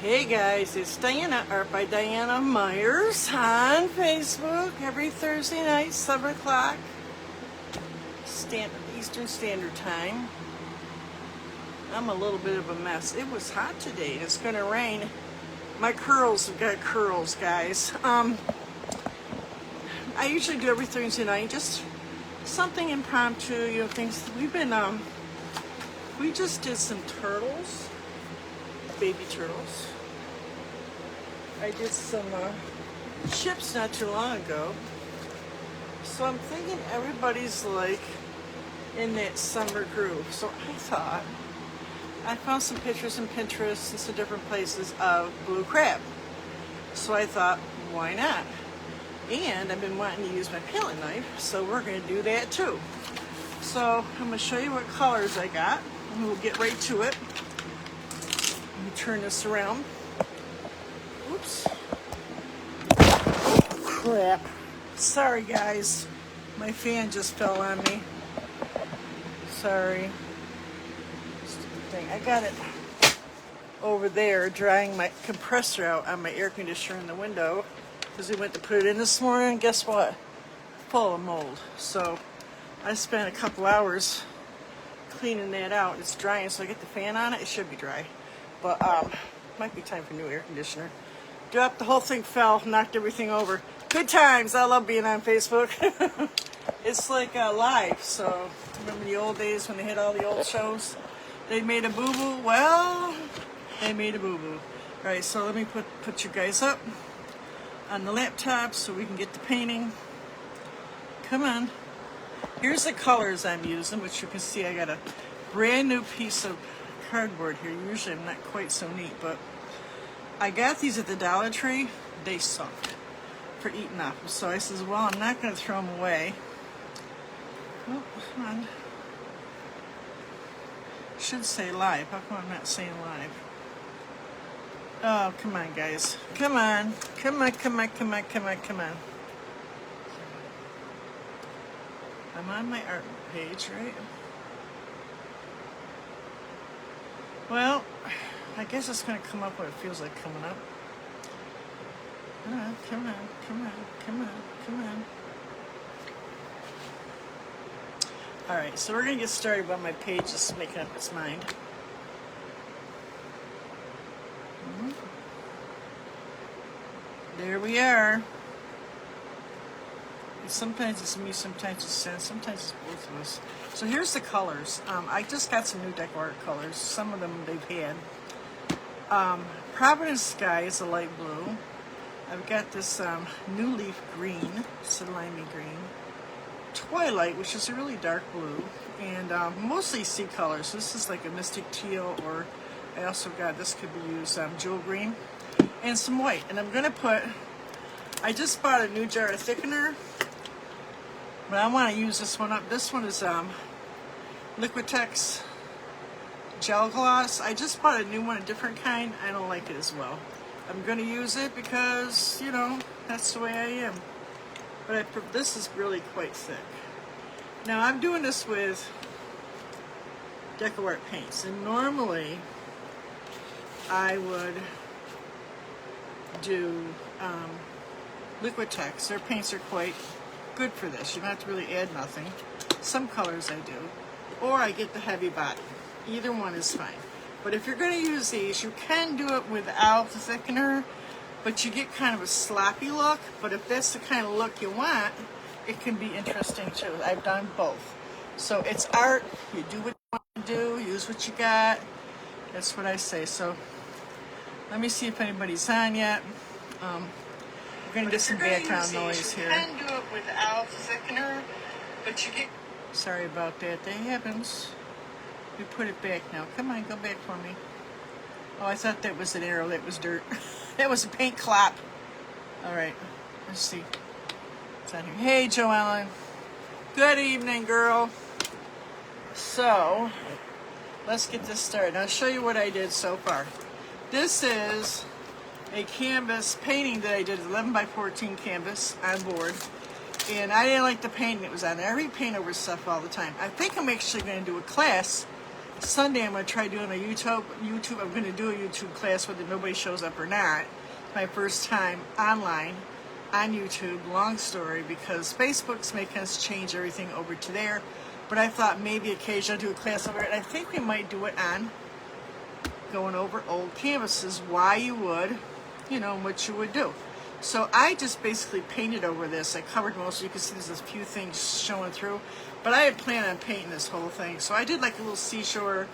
Hey guys, it's Diana, Art by Diana Myers on Facebook every Thursday night, 7 o'clock Eastern Standard Time. I'm a little bit of a mess. It was hot today and it's going to rain. My curls have got curls, guys. I usually do every Thursday night, just something impromptu, you know, things. We just did some turtles, baby turtles. I did some chips not too long ago. So I'm thinking everybody's like in that summer groove. So I found some pictures on Pinterest and some different places of blue crab. So I thought, why not? And I've been wanting to use my palette knife, so we're going to do that too. So I'm going to show you what colors I got, and we'll get right to it. Let me turn this around. Oops. Oh, crap. Sorry, guys. My fan just fell on me. Sorry. Stupid thing. I got it over there drying my compressor out on my air conditioner in the window because we went to put it in this morning, and guess what? Full of mold. So I spent a couple hours cleaning that out. It's drying, so I get the fan on it. It should be dry. But might be time for a new air conditioner. Dropped the whole thing, fell, knocked everything over. Good times. I love being on Facebook. It's like live. So remember the old days when they had all the old shows? They made a boo-boo. Well, they made a boo-boo. All right, so let me put you guys up on the laptop so we can get the painting. Come on. Here's the colors I'm using, which you can see I got a brand new piece of cardboard here. Usually I'm not quite so neat, but I got these at the Dollar Tree. They suck for eating up. So I says, well, I'm not going to throw them away. Oh, come on. Should say live. How come I'm not saying live? Oh, come on, guys. Come on. Come on, come on, come on, come on, come on. I'm on my art page, right? Well, I guess it's going to come up what it feels like coming up. Come on, come on, come on, come on, come on. All right, so we're going to get started while my page is making up its mind. There we are. Sometimes it's me, sometimes it's Sen, sometimes it's both of us. So here's the colors. I just got some new deco art colors. Some of them they've had. Providence Sky is a light blue. I've got this New Leaf Green, Salami Green. Twilight, which is a really dark blue. And mostly sea colors. This is like a Mystic Teal, or I also got, this could be used, Jewel Green. And some white. And I'm going to put, I just bought a new jar of thickener. But I want to use this one up. This one is Liquitex Gel Gloss. I just bought a new one, a different kind. I don't like it as well. I'm going to use it because, you know, that's the way I am. But this is really quite thick. Now, I'm doing this with deco art paints. And normally, I would do Liquitex. Their paints are quite good for this. You don't have to really add nothing. Some colors I do. Or I get the heavy body. Either one is fine. But if you're going to use these, you can do it without the thickener, but you get kind of a sloppy look. But if that's the kind of look you want, it can be interesting too. I've done both. So it's art. You do what you want to do. Use what you got. That's what I say. So let me see if anybody's on yet. We're going to get some background noise here. You can do it without the thickener, but you get... Sorry about that. That happens. We put it back now. Come on, go back for me. Oh, I thought that was an arrow. That was dirt. That was a paint clop. All right. Let's see. It's on here. Hey, Joellen. Good evening, girl. So, let's get this started. I'll show you what I did so far. This is a canvas painting that I did, 11 by 14 canvas on board. And I didn't like the painting that was on there. I repaint over stuff all the time. I think I'm actually going to do a class Sunday I'm going to try doing a YouTube. I'm going to do a YouTube class whether nobody shows up or not. It's my first time online on YouTube. Long story, because Facebook's making us change everything over to there. But I thought maybe occasionally I'll do a class over it. And I think we might do it on going over old canvases, why you would, you know, what you would do. So I just basically painted over this. I covered most. You can see there's a few things showing through, but I had planned on painting this whole thing. So I did like a little seashore,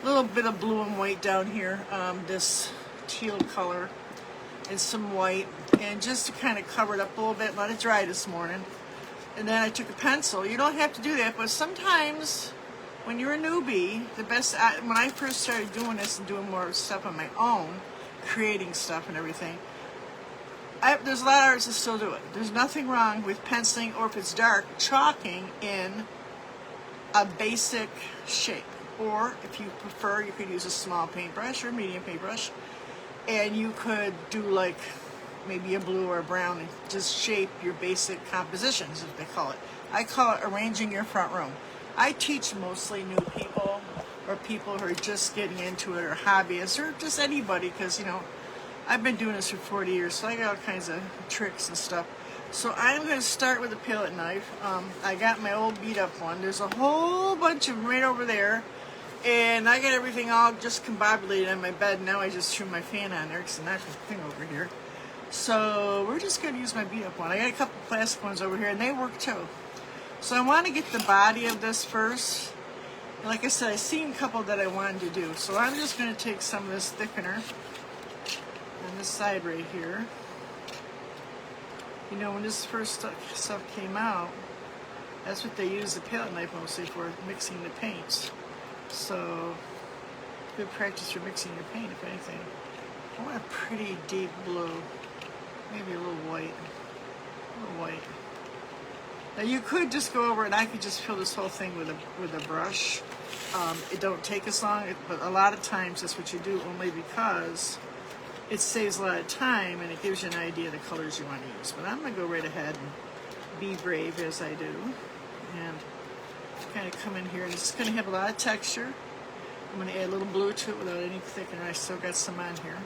a little bit of blue and white down here, this teal color, and some white, and just to kind of cover it up a little bit, let it dry this morning. And then I took a pencil. You don't have to do that, but sometimes when you're a newbie, when I first started doing this and doing more stuff on my own, creating stuff and everything, there's a lot of artists that still do it. There's nothing wrong with penciling, or if it's dark, chalking in a basic shape. Or if you prefer, you could use a small paintbrush or a medium paintbrush, and you could do like maybe a blue or a brown and just shape your basic compositions, as they call it. I call it arranging your front room. I teach mostly new people or people who are just getting into it, or hobbyists, or just anybody, because, you know, I've been doing this for 40 years, so I got all kinds of tricks and stuff. So I'm going to start with a palette knife. I got my old beat up one. There's a whole bunch of them right over there, and I got everything all just combobulated on my bed. Now I just threw my fan on there because I'm not the thing over here. So we're just going to use my beat up one. I got a couple plastic ones over here, and they work too. So I want to get the body of this first. And like I said, I seen a couple that I wanted to do. So I'm just going to take some of this thickener on this side right here. You know, when this first stuff came out, that's what they used the palette knife mostly for, mixing the paints. So good practice for mixing your paint, if anything. I want a pretty deep blue, maybe a little white, Now you could just go over and I could just fill this whole thing with a brush. It don't take as long, but a lot of times that's what you do, only because it saves a lot of time and it gives you an idea of the colors you want to use. But I'm going to go right ahead and be brave as I do, and kind of come in here, and it's going to have a lot of texture. I'm going to add a little blue to it without any thickener. I still got some on here.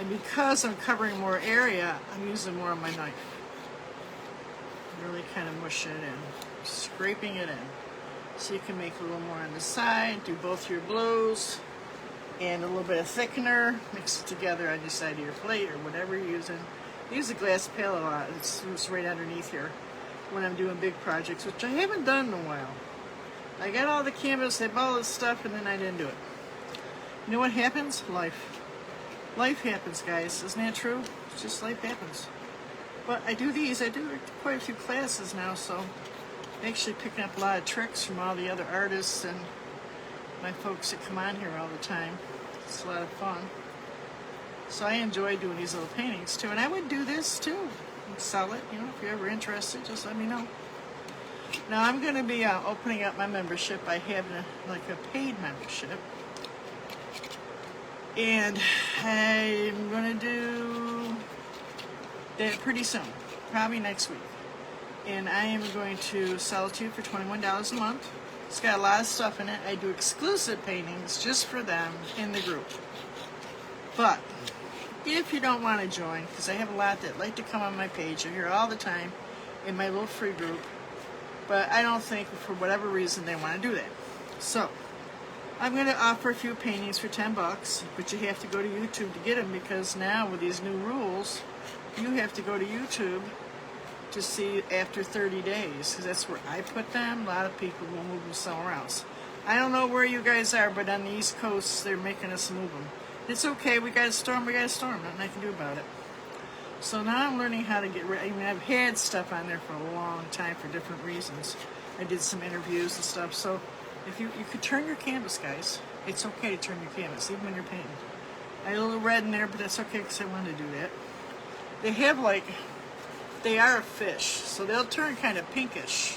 And because I'm covering more area, I'm using more of my knife. Really kind of mushing it in, scraping it in. So you can make a little more on the side, do both your blues, and a little bit of thickener, mix it together on your side of your plate or whatever you're using. I use a glass palette a lot. It's right underneath here when I'm doing big projects, which I haven't done in a while. I got all the canvas, I bought all this stuff, and then I didn't do it. You know what happens? Life. Life happens, guys. Isn't that true? It's just life happens. But I do these. I do quite a few classes now, so I'm actually picking up a lot of tricks from all the other artists and my folks that come on here all the time. It's a lot of fun. So I enjoy doing these little paintings too, and I would do this too and sell it. You know, if you're ever interested, just let me know. Now I'm going to be opening up my membership. I have like a paid membership, and I'm going to do that pretty soon, probably next week. And I am going to sell it to you for $21 a month. It's got a lot of stuff in it. I do exclusive paintings just for them in the group. But if you don't want to join, because I have a lot that like to come on my page, I hear all the time in my little free group, but I don't think for whatever reason they want to do that. So I'm going to offer a few paintings for $10, but you have to go to YouTube to get them, because now with these new rules, you have to go to YouTube to see after 30 days, because that's where I put them. A lot of people will move them somewhere else. I don't know where you guys are, but on the East Coast, they're making us move them. It's okay. We got a storm. Nothing I can do about it. So now I'm learning how to get rid. I mean, I've had stuff on there for a long time for different reasons. I did some interviews and stuff. So if you could turn your canvas, guys. It's okay to turn your canvas, even when you're painting. I had a little red in there, but that's okay because I wanted to do that. They have they are a fish, so they'll turn kind of pinkish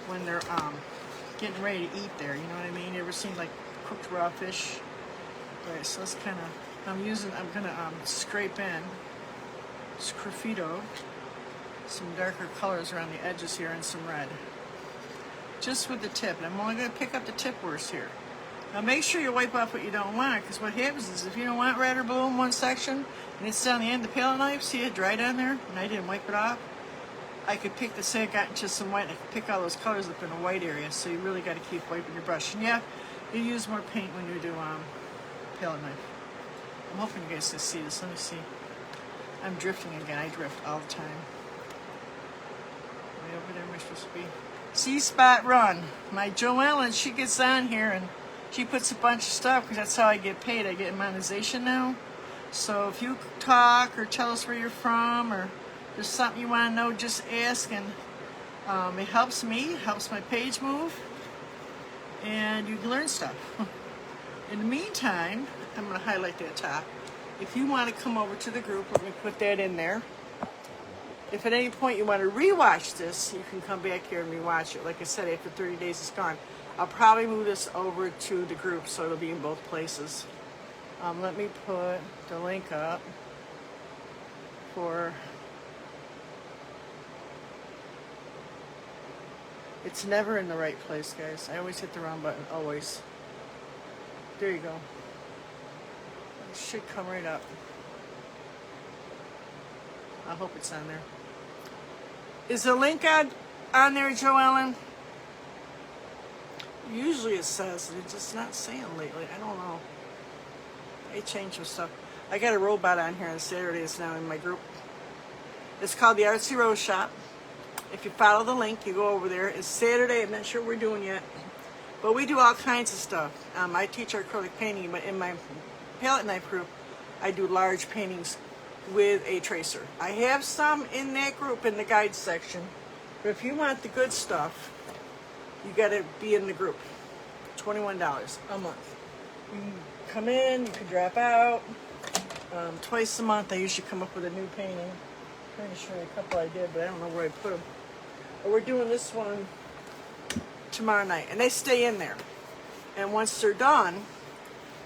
when they're getting ready to eat there. You know what I mean? You ever seen like cooked raw fish? Right, so that's kind of, I'm gonna scrape in graffito, some darker colors around the edges here, and some red. just with the tip. And I'm only going to pick up the tip worst here. Now make sure you wipe off what you don't want, because what happens is if you don't want red or blue in one section, and it's down the end of the palette knife, see it dry down there, and I didn't wipe it off, I could pick the, say I got into some white, I could pick all those colors up in a white area, so you really got to keep wiping your brush. And yeah, you use more paint when you do palette knife. I'm hoping you guys can see this. Let me see. I'm drifting again. I drift all the time. Right over there, am I supposed to be? C-Spot Run. My Joellen, she gets on here and she puts a bunch of stuff because that's how I get paid. I get monetization now. So if you talk or tell us where you're from or there's something you want to know, just ask. And it helps me, helps my page move, and you can learn stuff. In the meantime, I'm going to highlight that top. If you want to come over to the group, let me put that in there. If at any point you want to rewatch this, you can come back here and rewatch it. Like I said, after 30 days it's gone. I'll probably move this over to the group so it'll be in both places. Let me put the link up for... It's never in the right place, guys. I always hit the wrong button, always. There you go. It should come right up. I hope it's on there. Is the link on there, Joellen? Usually it says, and it's just not saying lately. I don't know. I changed some stuff. I got a robot on here on Saturdays now in my group. It's called the Artsy Rose Shop. If you follow the link, you go over there. It's Saturday. I'm not sure what we're doing yet. But we do all kinds of stuff. I teach acrylic painting, but in my palette knife group, I do large paintings with a tracer. I have some in that group in the guide section. But if you want the good stuff, you got to be in the group. $21 a month. You can come in, you can drop out. Twice a month, I usually come up with a new painting. I'm trying to show you a couple I did, but I don't know where I put them. But we're doing this one tomorrow night, and they stay in there. And once they're done,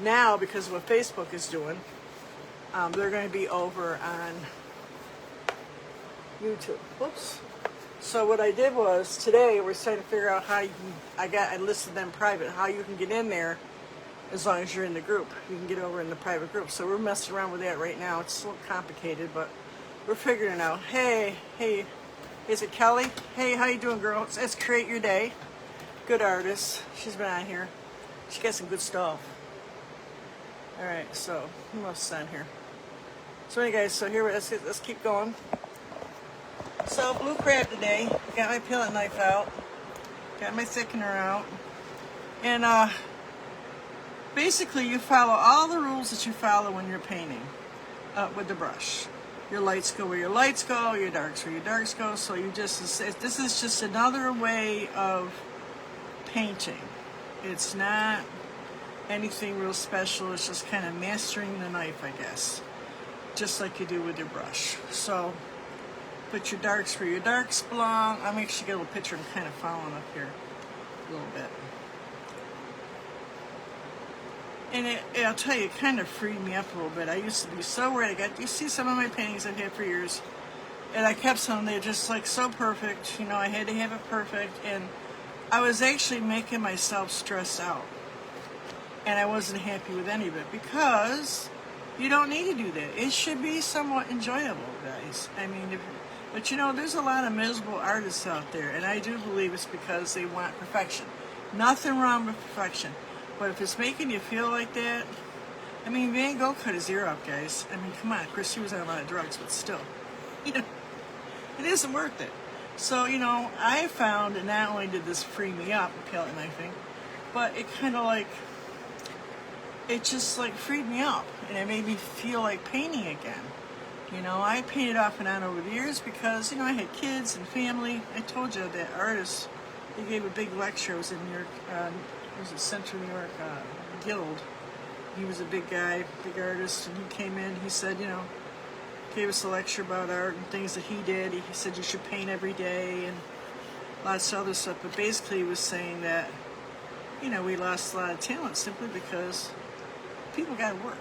now because of what Facebook is doing, they're going to be over on YouTube. Whoops. So what I did was today we're trying to figure out how you can. I listed them private. How you can get in there as long as you're in the group. You can get over in the private group. So we're messing around with that right now. It's a little complicated, but we're figuring it out. Hey, is it Kelly? Hey, how you doing, girl? It's Create Your Day. Good artist. She's been on here. She got some good stuff. All right, so who else is on here? So anyway, guys, so here let's keep going. So blue crab today. Got my palette knife out. Got my thickener out. And basically you follow all the rules that you follow when you're painting with the brush. Your lights go where your lights go, your darks where your darks go. So you just, this is just another way of painting. It's not anything real special. It's just kind of mastering the knife, I guess. Just like you do with your brush. So put your darks where your darks belong. I'll make sure you get a little picture. I'm kind of following up here a little bit. And I'll tell you, it kind of freed me up a little bit. I used to be so worried. You see some of my paintings I've had for years, and I kept some. They're just like so perfect. You know, I had to have it perfect, and I was actually making myself stress out, and I wasn't happy with any of it because you don't need to do that. It should be somewhat enjoyable, guys. I mean, but you know, there's a lot of miserable artists out there, and I do believe it's because they want perfection. Nothing wrong with perfection. But if it's making you feel like that, I mean, Van Gogh cut his ear up, guys. I mean, come on. Of course, he was on a lot of drugs, but still, you know, it isn't worth it. So, you know, I found that not only did this free me up, palette knifing, but it kind of like, it just like freed me up, and it made me feel like painting again. You know, I painted off and on over the years because, you know, I had kids and family. I told you that artist, he gave a big lecture. It was in New York. It was at Central New York Guild. He was a big guy, big artist, and he came in. He said, you know, gave us a lecture about art and things that he did. He said you should paint every day and lots of other stuff. But basically, he was saying that, you know, we lost a lot of talent simply because people got to work.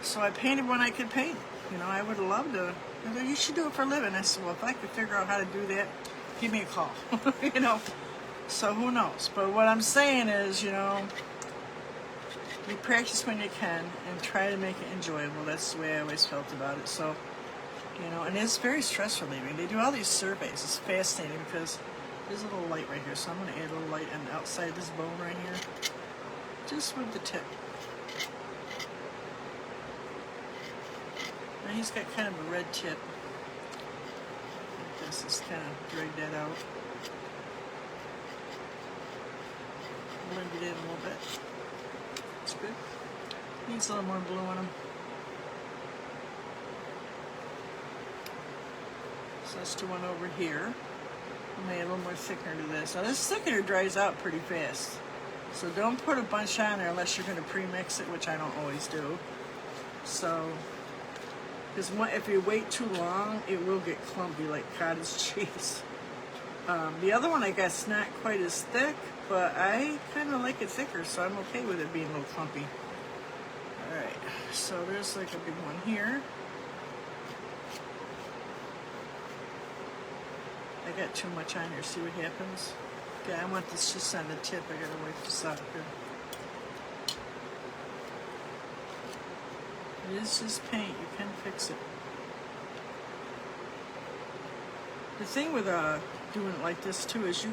So I painted when I could paint. You know, I would have loved to. You should do it for a living. I said, well, if I could figure out how to do that, give me a call. You know. So who knows? But what I'm saying is, you know, you practice when you can and try to make it enjoyable. That's the way I always felt about it. So, you know, and it's very stress relieving. They do all these surveys. It's fascinating because there's a little light right here. So I'm going to add a little light on the outside of this bone right here. Just with the tip. Now he's got kind of a red tip. Like this is kind of drag that out. Blend it in a little bit. It's good. Needs a little more blue on him. So let's do one over here. I'm gonna add a little more thickener to this. Now this thickener dries out pretty fast. So don't put a bunch on there unless you're gonna pre-mix it, which I don't always do. So, because if you wait too long, it will get clumpy like cottage cheese. The other one I guess not quite as thick, but I kind of like it thicker, so I'm okay with it being a little clumpy. Alright, so there's like a big one here. I got too much on here, see what happens? Okay, I want this just on the tip, I gotta wipe this out good. It is just paint, you can fix it. The thing with doing it like this too is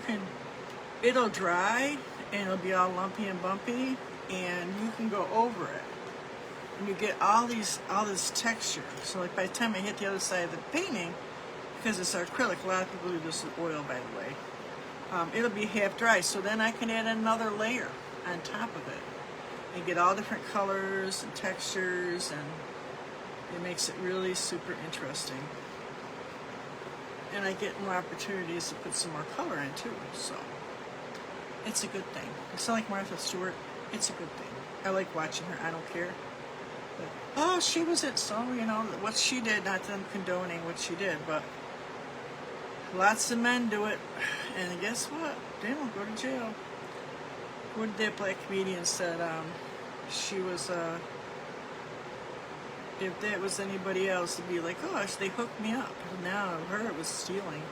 it'll dry and it'll be all lumpy and bumpy, and you can go over it and you get all this texture. So like by the time I hit the other side of the painting, because it's acrylic, a lot of people do this with oil, by the way, it'll be half dry, so then I can add another layer on top of it and get all different colors and textures, and it makes it really super interesting. And I get more opportunities to put some more color in too, so it's a good thing. It's not like Martha Stewart, it's a good thing. I like watching her, I don't care. But, oh, she was it, so, you know, what she did, not them condoning what she did, but lots of men do it, and guess what? They don't go to jail. What did that black comedian said? She was, if that was anybody else, it'd be like, oh, they hooked me up. And now her, it was stealing.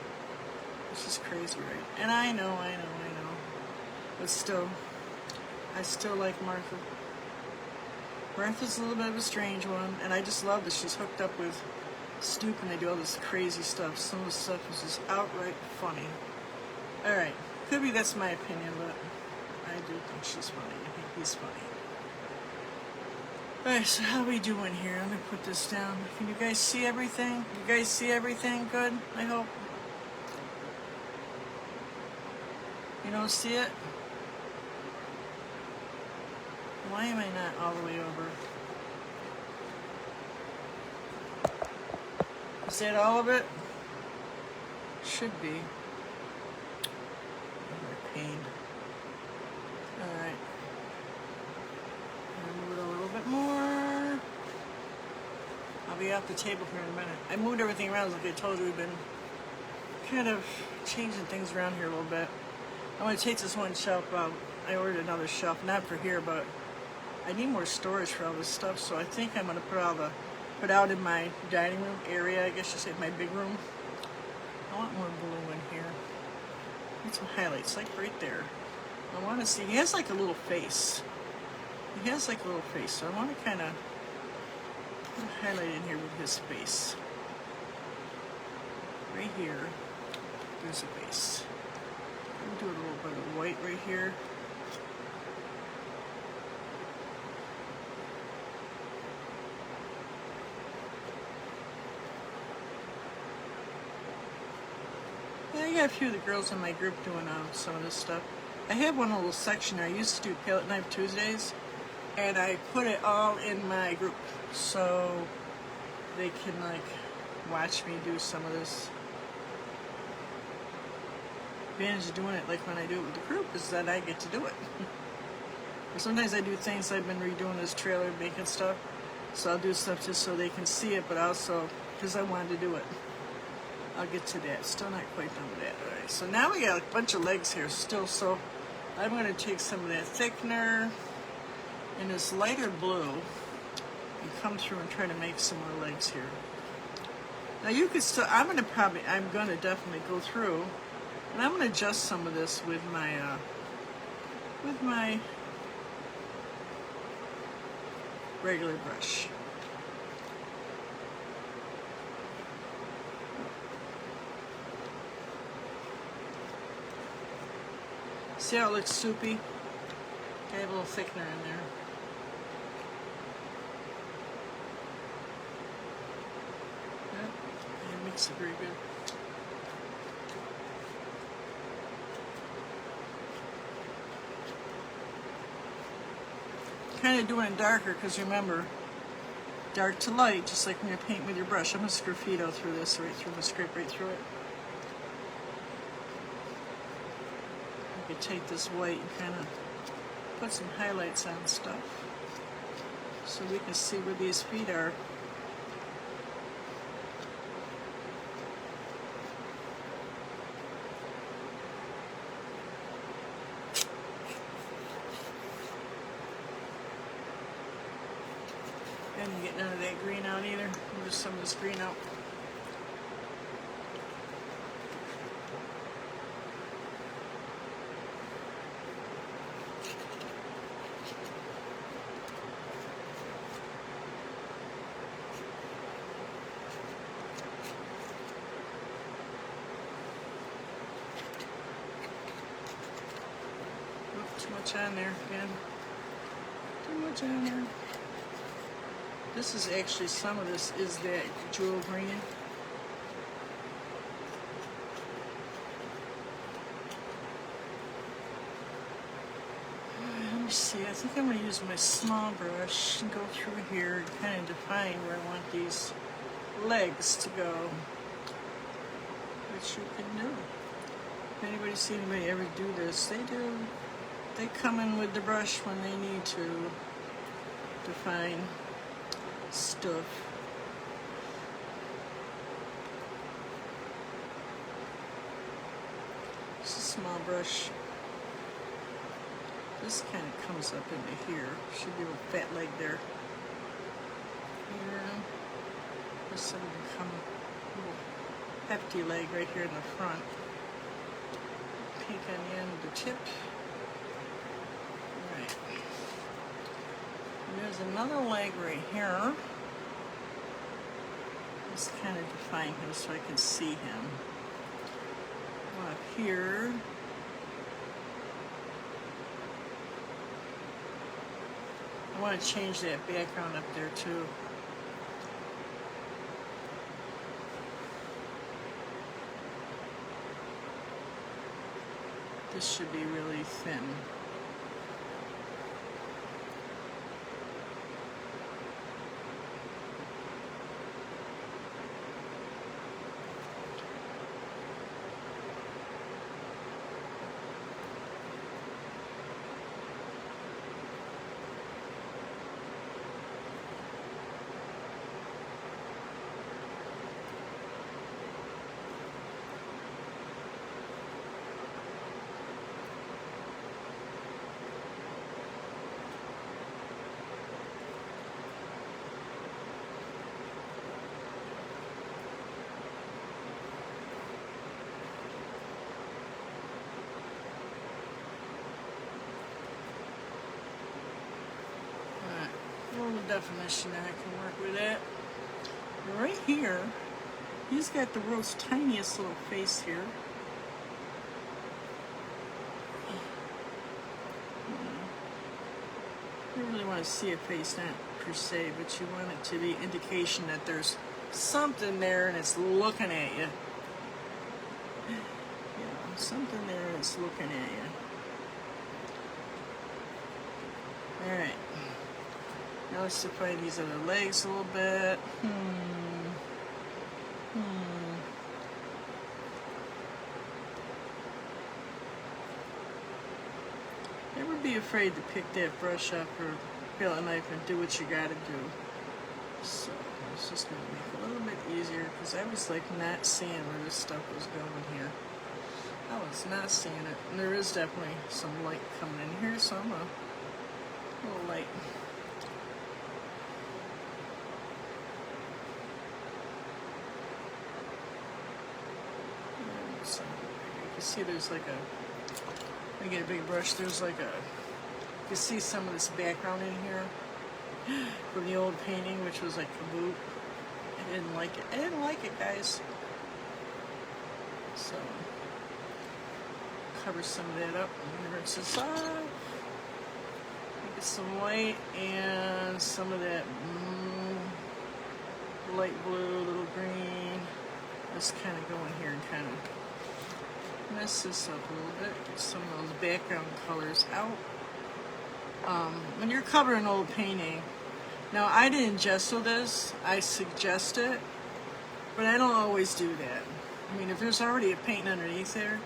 It's just crazy, right? And I know. But still, I still like Martha. Martha's a little bit of a strange one, and I just love that she's hooked up with Stoop and they do all this crazy stuff. Some of the stuff is just outright funny. Alright, could be that's my opinion, but I do think she's funny. I think he's funny. Alright, so how are we doing here? Let me put this down. Can you guys see everything? You guys see everything good? I hope. You don't see it? Why am I not all the way over? Is that all of it? Should be. Pain. Alright. Move it a little bit more. I'll be off the table here in a minute. I moved everything around, like I told you. We've been kind of changing things around here a little bit. I'm going to take this one shelf out. I ordered another shelf, not for here, but I need more storage for all this stuff, so I think I'm going to put out in my dining room area, I guess you say, my big room. I want more blue in here. Need some highlights, like right there. I want to see, he has like a little face. He has like a little face, so I want to kind of put a highlight in here with his face. Right here, there's a face. I'm going to do a little bit of white right here. Yeah, I got a few of the girls in my group doing some of this stuff. I have one little section I used to do Palette Knife Tuesdays, and I put it all in my group so they can like watch me do some of this. Advantage of doing it like when I do it with the group is that I get to do it. Sometimes I do things, I've been redoing this trailer, making stuff, so I'll do stuff just so they can see it, but also because I wanted to do it. I'll get to that. Still not quite done with that. Alright, so now we got a bunch of legs here still, so I'm going to take some of that thickener in this lighter blue and come through and try to make some more legs here. Now you could still, I'm going to definitely go through And I'm going to adjust some of this with my regular brush. See how it looks soupy? Got a little thickener in there. Yep, it makes it very good. Kind of doing it darker because remember, dark to light, just like when you paint with your brush. I'm going to sgraffito through this, right through the scrape right through it. You could take this white and kind of put some highlights on stuff so we can see where these feet are. And you get none of that green out either. Move some of this green out. Too much on there again. Too much on there. This is actually, some of this is that jewel green. Let me see, I think I'm going to use my small brush and go through here and kind of define where I want these legs to go. Which you can do. If anybody see anybody ever do this, they do. They come in with the brush when they need to define stuff. It's a small brush. This kind of comes up into here. Should be a little fat leg there. Here. This one can come a little hefty leg right here in the front. Pink on the end of the tip. Right. And there's another leg right here. Just kind of define him so I can see him. Up here. I want to change that background up there too. This should be really thin. Definition, I can work with that. Right here, he's got the world's tiniest little face here. You really want to see a face, not per se, but you want it to be indication that there's something there and it's looking at you. Yeah, something there and it's looking at you. All right. Now let's define these other legs a little bit. Never be afraid to pick that brush up or peel a knife and do what you gotta do. So it's just gonna make it a little bit easier because I was like not seeing where this stuff was going here. I was not seeing it. And there is definitely some light coming in here, so I'm a little light. You see there's like a, let me get a big brush, there's like a, you see some of this background in here from the old painting, which was like kaboot. I didn't like it. I didn't like it, guys. So, cover some of that up and rinse this off. Get some white and some of that light blue, little green. Let's kind of go in here and kind of mess this up a little bit. Get some of those background colors out. When you're covering an old painting, now I didn't gesso this, I suggest it, but I don't always do that. I mean, if there's already a paint underneath there,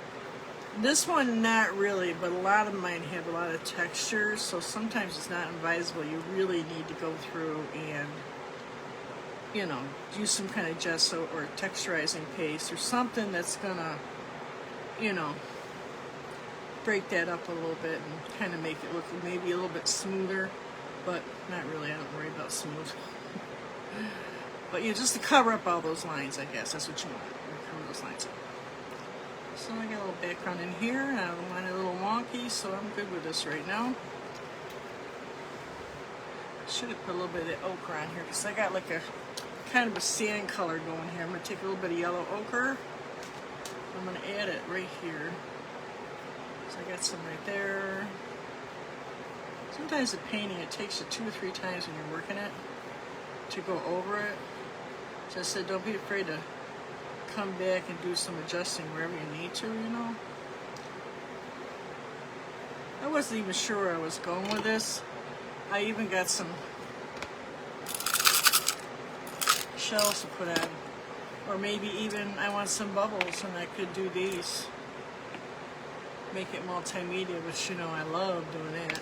this one not really, but a lot of mine have a lot of textures, so sometimes it's not advisable. You really need to go through and, you know, use some kind of gesso or texturizing paste or something that's gonna, you know, break that up a little bit and kind of make it look maybe a little bit smoother, but not really. I don't worry about smooth. But yeah, just to cover up all those lines, I guess that's what you want. Cover those lines up. So I got a little background in here, and I don't want it a little wonky, so I'm good with this right now. Should have put a little bit of the ochre on here because I got like a kind of a sand color going here. I'm going to take a little bit of yellow ochre. I'm going to add it right here. So I got some right there. Sometimes the painting, it takes you 2 or 3 times when you're working it to go over it. So I said, don't be afraid to come back and do some adjusting wherever you need to, you know. I wasn't even sure where I was going with this. I even got some shells to put on. Or maybe even I want some bubbles and I could do these. Make it multimedia, which, you know, I love doing that.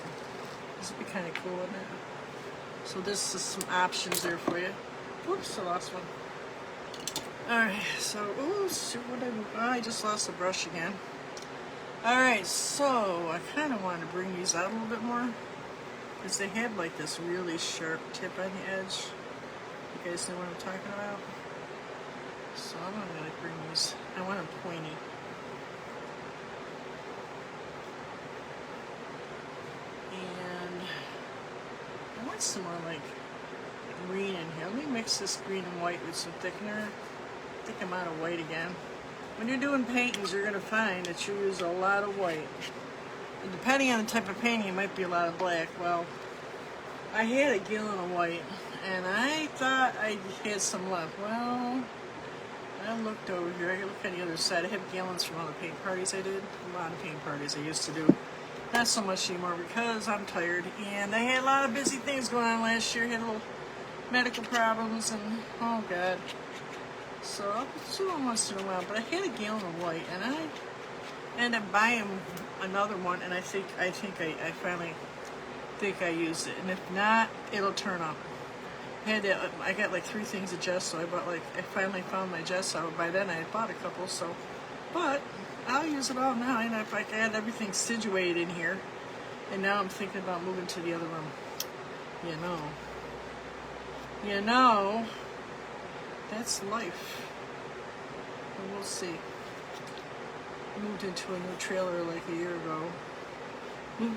This would be kind of cool, wouldn't it? So this is some options there for you. Whoops, I lost one. Alright, so, ooh, what did I just lost the brush again. Alright, so I kind of want to bring these out a little bit more. Because they have like this really sharp tip on the edge. You guys know what I'm talking about? So I'm going to bring these, I want them pointy. And I want some more like green in here. Let me mix this green and white with some thickener. I think I'm out of white again. When you're doing paintings, you're going to find that you use a lot of white. And depending on the type of painting, it might be a lot of black. Well, I had a gallon of white, and I thought I had some left. Well, I looked over here. I looked on the other side. I have gallons from all the paint parties I did. A lot of paint parties I used to do. Not so much anymore because I'm tired. And I had a lot of busy things going on last year. I had little medical problems, and oh God. So I'll do them once in a while. But I had a gallon of white, and I ended up buying another one, and I finally think I used it. And if not, it'll turn up. I got like 3 things of gesso. I finally found my gesso. By then I had bought a couple, so. But I'll use it all now. And if I had everything situated in here, and now I'm thinking about moving to the other room. You know, that's life. And we'll see. Moved into a new trailer like a year ago.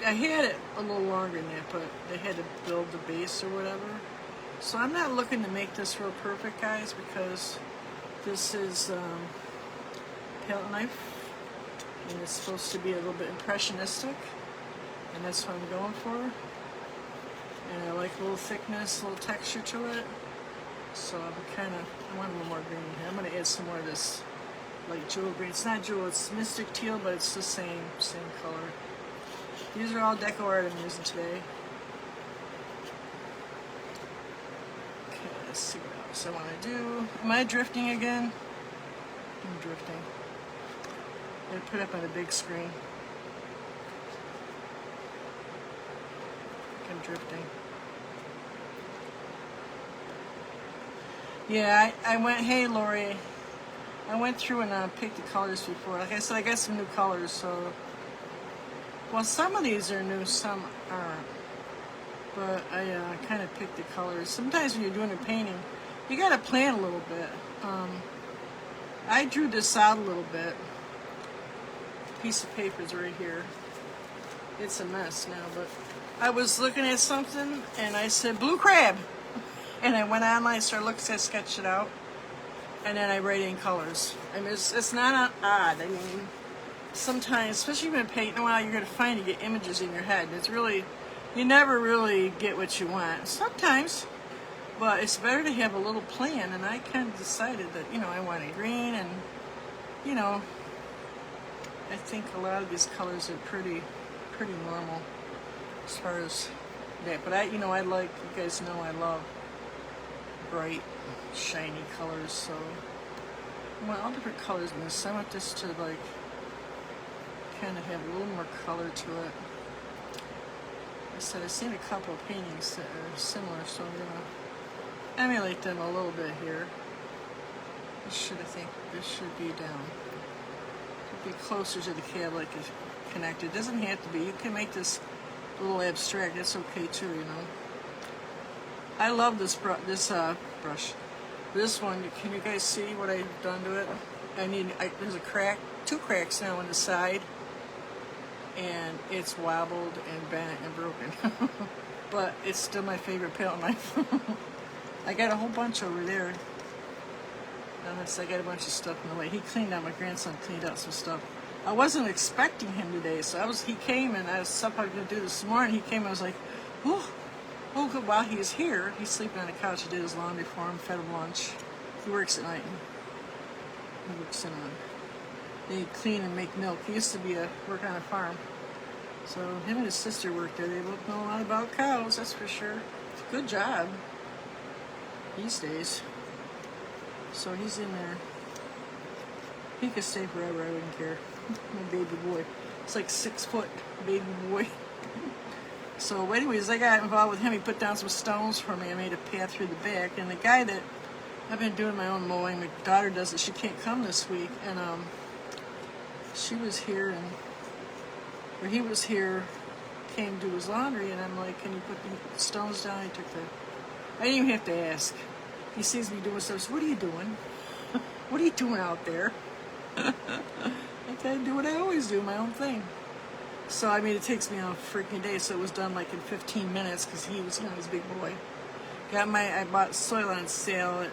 I had it a little longer than that, but they had to build the base or whatever. So I'm not looking to make this real perfect, guys, because this is palette knife, and it's supposed to be a little bit impressionistic, and that's what I'm going for. And I like a little thickness, a little texture to it. So I want a little more green here. I'm going to add some more of this, like jewel green. It's not jewel, it's mystic teal, but it's the same color. These are all deco art I'm using today. Okay, let's see what else I want to do. Am I drifting again? I'm drifting. I'm going to put it up on a big screen. I'm drifting. Yeah, I went, hey Lori, I went through and picked the colors before. Like I said, I got some new colors, so. Well, some of these are new, some aren't. But I kind of picked the colors. Sometimes when you're doing a painting, you got to plan a little bit. I drew this out a little bit. piece of paper is right here. It's a mess now, but I was looking at something and I said blue crab, and I went online, started looking at sketch it out, and then I write in colors. I mean, it's not odd. I mean, sometimes, especially when painting a while, you're gonna find you get images in your head. It's really, you never really get what you want. Sometimes, but it's better to have a little plan. And I kind of decided that, you know, I wanted green, and you know, I think a lot of these colors are pretty normal as far as that. But I like, you guys know I love bright, shiny colors. So I want all different colors in this. I want this to like kind of have a little more color to it. I said I've seen a couple of paintings that are similar, so I'm gonna emulate them a little bit here. I think this should be down. Be closer to the cab, like it's connected. It doesn't have to be. You can make this a little abstract. That's okay too, you know. I love this brush. This one. Can you guys see what I've done to it? There's a crack, 2 cracks now on the side, and it's wobbled and bent and broken. But it's still my favorite palette knife. I got a whole bunch over there. I got a bunch of stuff in the way. He cleaned out, my grandson cleaned out some stuff. I wasn't expecting him today, so he came, and I was going to do this morning. He came, I was like, oh, good. While he was here, he's sleeping on the couch. I did his laundry for him, fed him lunch. He works at night. He works in they clean and make milk. He used to work on a farm. So him and his sister work there. They both know a lot about cows, that's for sure. It's a good job these days. So he's in there. He could stay forever, I wouldn't care. My baby boy. It's like 6 foot baby boy. So anyways, I got involved with him. He put down some stones for me. I made a path through the back. And the guy that I've been doing my own mowing, my daughter does it. She can't come this week. And she was here, or he was here, came to do his laundry. And I'm like, can you put the stones down? He took I didn't even have to ask. He sees me doing stuff. So what are you doing? What are you doing out there? I kind of do what I always do, my own thing. So I mean, it takes me a freaking day. So it was done like in 15 minutes because he was, he's a big boy. I bought soil on sale. And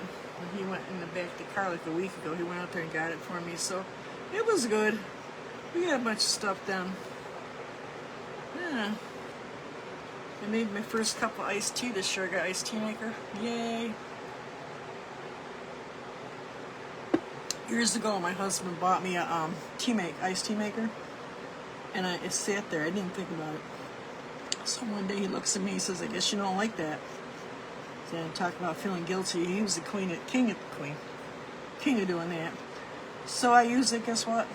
he went in the back of the car like a week ago. He went out there and got it for me. So it was good. We got a bunch of stuff done. Yeah. I made my first cup of iced tea this year. I got iced tea maker. Yay. Years ago, my husband bought me a iced tea maker, and it sat there. I didn't think about it. So one day he looks at me, he says, "I guess you don't like that." So I'm talking about feeling guilty. He was the king of doing that. So I used it. Guess what?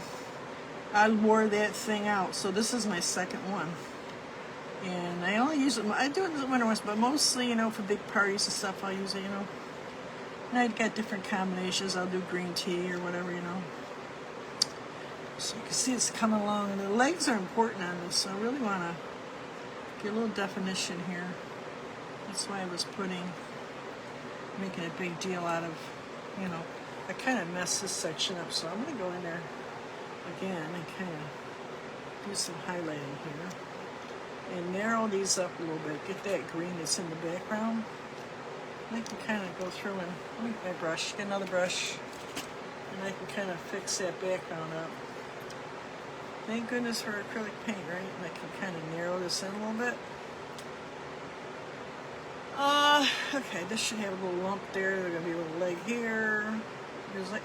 I wore that thing out. So this is my second one, and I only use it. I do it in the winter months, but mostly, for big parties and stuff, I'll use it. And I've got different combinations. I'll do green tea or whatever, So you can see it's coming along. And the legs are important on this, so I really want to get a little definition here. That's why I was making a big deal out of, I kind of messed this section up. So I'm going to go in there again and kind of do some highlighting here. And narrow these up a little bit. Get that green that's in the background. I can kind of go through and let me get my brush, get another brush, and I can kind of fix that background up. Thank goodness for acrylic paint, right? And I can kind of narrow this in a little bit. Okay, this should have a little lump there. There's gonna be a little leg here.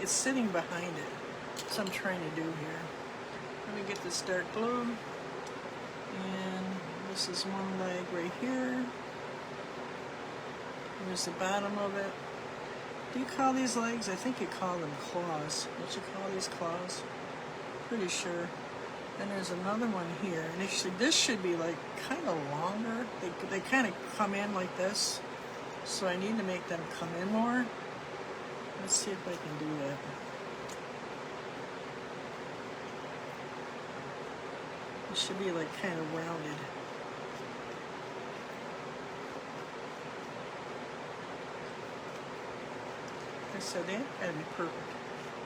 It's sitting behind it. That's what I'm trying to do here. Let me get this dark blue, and this is one leg right here. There's the bottom of it. Do you call these legs? I think you call them claws. Don't you call these claws? Pretty sure. And there's another one here. And actually, this should be like kind of longer. They kind of come in like this. So I need to make them come in more. Let's see if I can do that. It should be like kind of rounded. I said that gotta be perfect.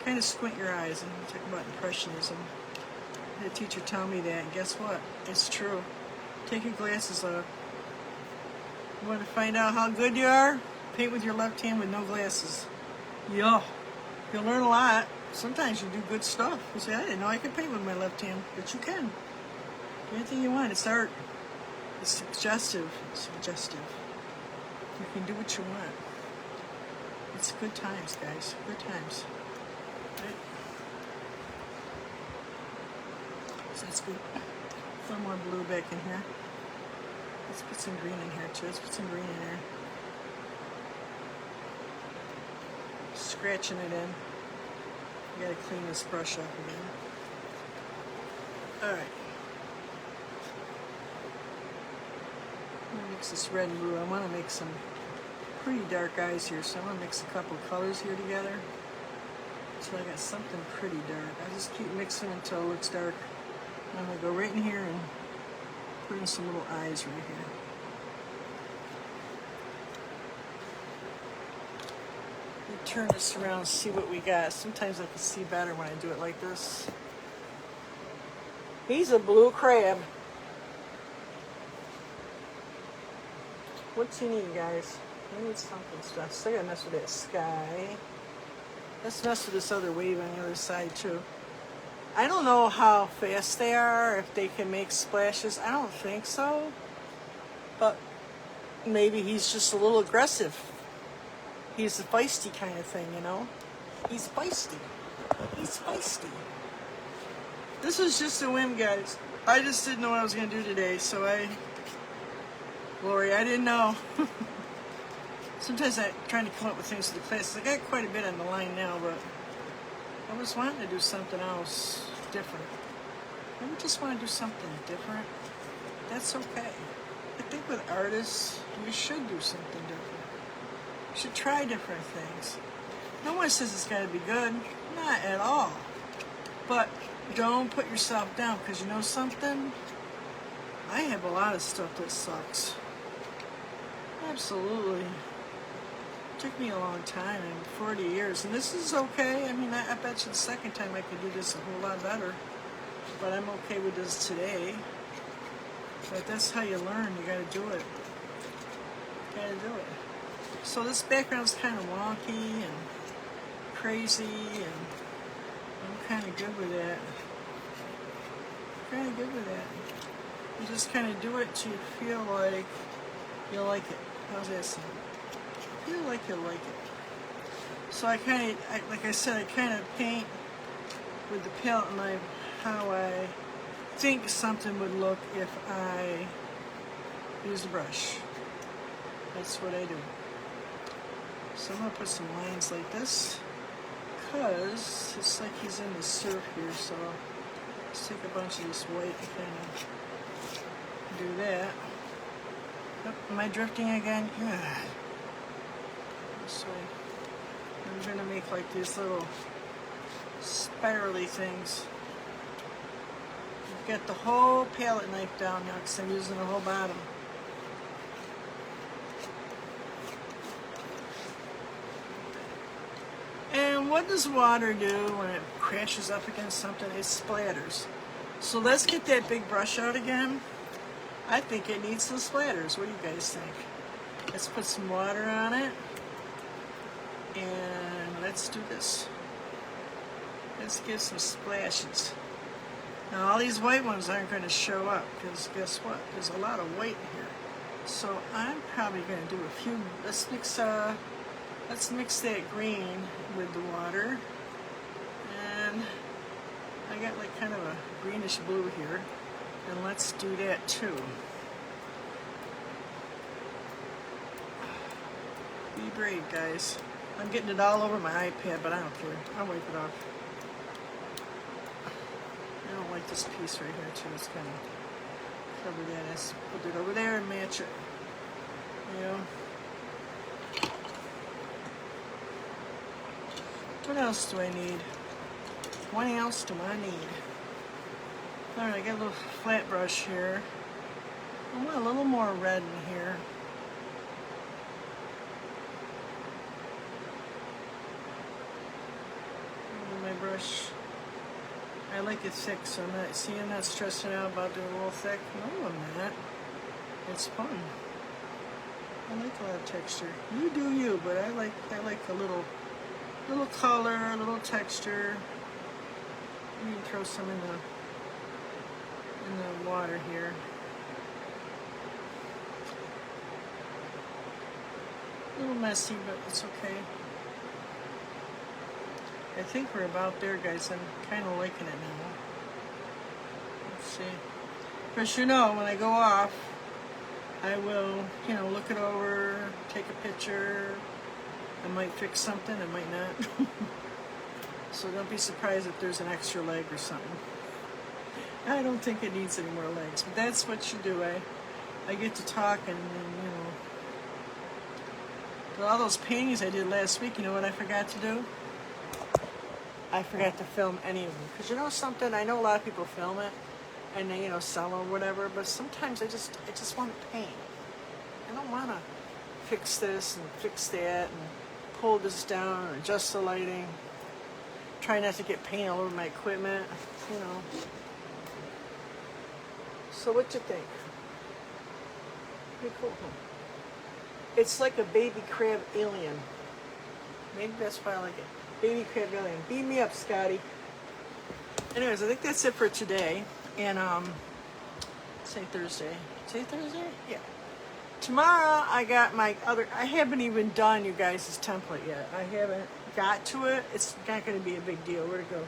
Kind of squint your eyes and talk about impressionism. the teacher tell me that, and guess what? It's true. Take your glasses off. You want to find out how good you are? Paint with your left hand with no glasses. Yeah. You'll learn a lot. Sometimes you do good stuff. You say, I didn't know I could paint with my left hand. But you can. Do anything you want. It's art. It's suggestive. Suggestive. You can do what you want. It's good times, guys. Good times. Right? So that's good. A little more blue back in here. Let's put some green in here too. Let's put some green in there. Scratching it in. You gotta clean this brush up again. Alright. I'm gonna mix this red and blue. I want to make some pretty dark eyes here, so I'm gonna mix a couple colors here together. So I got something pretty dark. I just keep mixing until it looks dark. I'm gonna go right in here and put in some little eyes right here. Let me turn this around and see what we got. Sometimes I can see better when I do it like this. He's a blue crab. What's he need, guys? He needs something stuff. So I gotta mess with that sky. Let's mess with this other wave on the other side too. I don't know how fast they are, if they can make splashes. I don't think so. But maybe he's just a little aggressive. He's a feisty kind of thing, you know? He's feisty. He's feisty. This was just a whim, guys. I just didn't know what I was going to do today, so Lori, I didn't know. Sometimes I'm trying to come up with things for the classes. I got quite a bit on the line now, but I was wanting to do something else different. I just want to do something different. That's okay. I think with artists, you should do something different. You should try different things. No one says it's got to be good. Not at all. But don't put yourself down, because you know something? I have a lot of stuff that sucks. Absolutely. It took me a long time, 40 years, and this is okay. I mean, I bet you the second time I could do this a whole lot better, but I'm okay with this today. But that's how you learn. You gotta do it. You gotta do it. So this background's kind of wonky and crazy, and I'm kind of good with that. Kind of good with that. You just kind of do it till you feel like you like it. How's that sound? Feel like you like it. So I kind of, like I said, I kind of paint with the palette knife how I think something would look if I use a brush. That's what I do. So I'm going to put some lines like this, because it's like he's in the surf here, so let's take a bunch of this white and kind of do that. Oh, am I drifting again? Yeah. This way. I'm going to make like these little spirally things. I've got the whole palette knife down now because I'm using the whole bottom. And what does water do when it crashes up against something? It splatters. So let's get that big brush out again. I think it needs some splatters. What do you guys think? Let's put some water on it. And let's do this. Let's give some splashes. Now all these white ones aren't going to show up, because guess what? There's a lot of white here. So I'm probably going to do a few. Let's mix that green with the water. And I got like kind of a greenish blue here. And let's do that too. Be brave, guys. I'm getting it all over my iPad, but I don't care. I'll wipe it off. I don't like this piece right here too. It's kind of cover that. Let's put it over there and match it. You know. What else do I need? What else do I need? Alright, I got a little flat brush here. I want a little more red in here. My brush. I like it thick, so I'm not stressing out about doing a little thick. No, I'm not. It's fun. I like a lot of texture. You do you, but I like a little color, a little texture. You can throw some in the water here. A little messy, but it's okay. I think we're about there, guys. I'm kind of liking it now. Let's see. Of course, you know, when I go off, I will, look it over, take a picture. I might fix something, I might not. So don't be surprised if there's an extra leg or something. I don't think it needs any more legs, but that's what you do. I get to talk and but all those paintings I did last week, you know what I forgot to do? I forgot to film any of them. Because you know something, I know a lot of people film it and they, sell or whatever, but sometimes I just want to paint. I don't want to fix this and fix that and pull this down or adjust the lighting. Try not to get paint all over my equipment, So what you think? Pretty cool, huh? It's like a baby crab alien. Maybe that's why I like it. Baby crab alien. Beat me up, Scotty. Anyways, I think that's it for today. And say Thursday. Say Thursday? Yeah. Tomorrow I got I haven't even done you guys' template yet. I haven't got to it. It's not going to be a big deal. Where'd it go?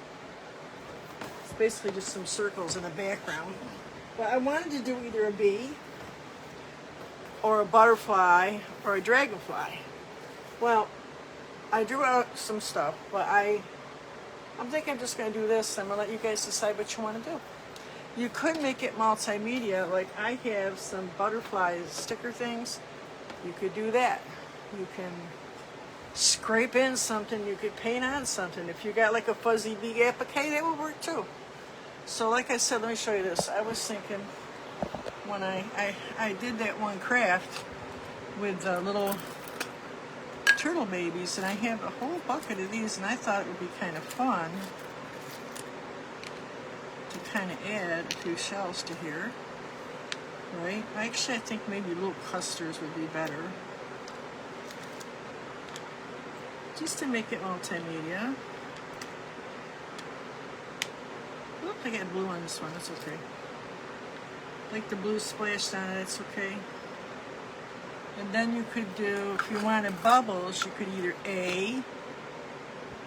It's basically just some circles in the background. But I wanted to do either a bee or a butterfly or a dragonfly. Well, I drew out some stuff, but I'm thinking I'm just going to do this. I'm going to let you guys decide what you want to do. You could make it multimedia, like I have some butterfly sticker things. You could do that. You can scrape in something, you could paint on something. If you got like a fuzzy bee applique, that would work too. So like I said, let me show you this. I was thinking when I did that one craft with little turtle babies, and I have a whole bucket of these, and I thought it would be kind of fun to kind of add a few shells to here, right? Actually, I think maybe little clusters would be better, just to make it multimedia. Oop, I got blue on this one, that's okay. Like the blue splashed on it, it's okay. And then you could do, if you wanted bubbles, you could either you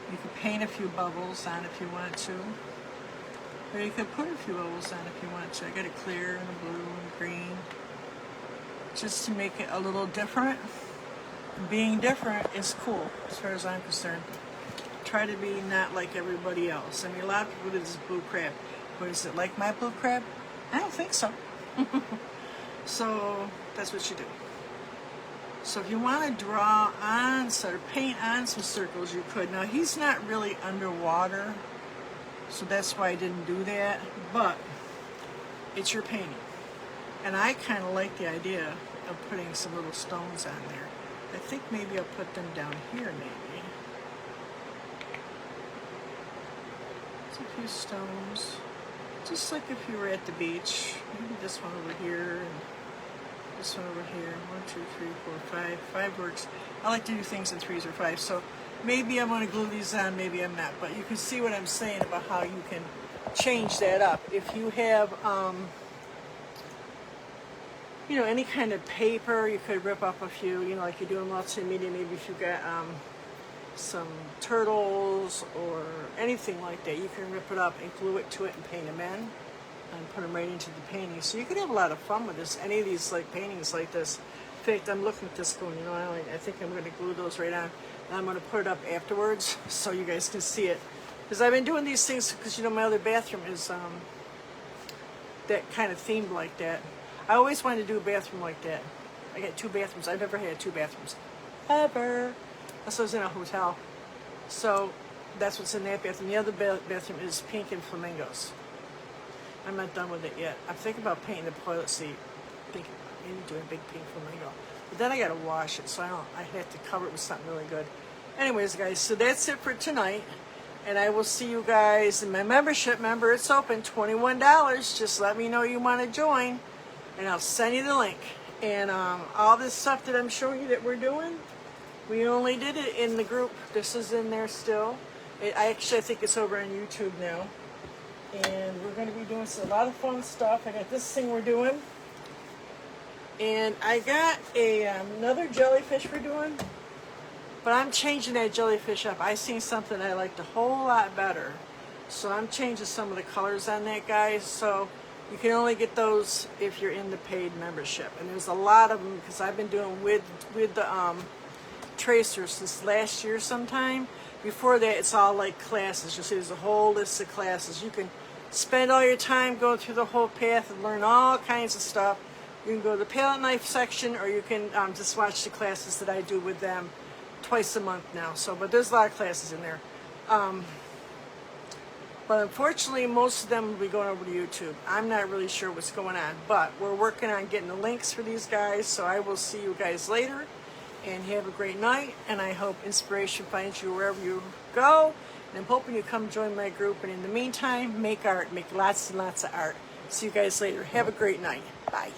could paint a few bubbles on if you want to, or you could put a few bubbles on if you want to. I got a clear and a blue and green, just to make it a little different. Being different is cool, as far as I'm concerned. Try to be not like everybody else. I mean, a lot of people do this blue crab. But is it like my blue crab? I don't think so. So that's what you do. So if you want to draw on, sort of paint on some circles, you could. Now he's not really underwater, so that's why I didn't do that. But it's your painting. And I kind of like the idea of putting some little stones on there. I think maybe I'll put them down here, maybe. Just a few stones. Just like if you were at the beach. Maybe this one over here, and this one over here. 1, 2, 3, 4, 5. 5 works. I like to do things in 3s or 5. So maybe I'm going to glue these on, maybe I'm not. But you can see what I'm saying about how you can change that up. If you have... you know, any kind of paper, you could rip up a few, you know, like you do in multimedia. Maybe if you got some turtles or anything like that, you can rip it up and glue it to it and paint them in and put them right into the painting. So you could have a lot of fun with this. Any of these like paintings like this. In fact, I'm looking at this going, you know, I think I'm going to glue those right on, and I'm going to put it up afterwards so you guys can see it. Because I've been doing these things because, you know, my other bathroom is that kind of themed like that. I always wanted to do a bathroom like that. I got 2 bathrooms. I've never had 2 bathrooms. Ever. That's what was in a hotel. So that's what's in that bathroom. The other bathroom is pink and flamingos. I'm not done with it yet. I'm thinking about painting the toilet seat. Maybe doing a big pink flamingo. But then I got to wash it, so I have to cover it with something really good. Anyways, guys, so that's it for tonight. And I will see you guys in my membership. Remember, it's open, $21. Just let me know you want to join, and I'll send you the link. And all this stuff that I'm showing you that we're doing, we only did it in the group. This is in there still. I think it's over on YouTube now. And we're going to be doing a lot of fun stuff. I got this thing we're doing. And I got another jellyfish we're doing. But I'm changing that jellyfish up. I seen something I liked a whole lot better. So I'm changing some of the colors on that, guys. So you can only get those if you're in the paid membership. And there's a lot of them because I've been doing with the tracers since last year sometime. Before that, it's all like classes. You'll see there's a whole list of classes. You can spend all your time going through the whole path and learn all kinds of stuff. You can go to the palette knife section, or you can just watch the classes that I do with them twice a month now. But there's a lot of classes in there. But unfortunately, most of them will be going over to YouTube. I'm not really sure what's going on, but we're working on getting the links for these guys. So I will see you guys later, and have a great night. And I hope inspiration finds you wherever you go. And I'm hoping you come join my group. And in the meantime, make art, make lots and lots of art. See you guys later. Have a great night. Bye.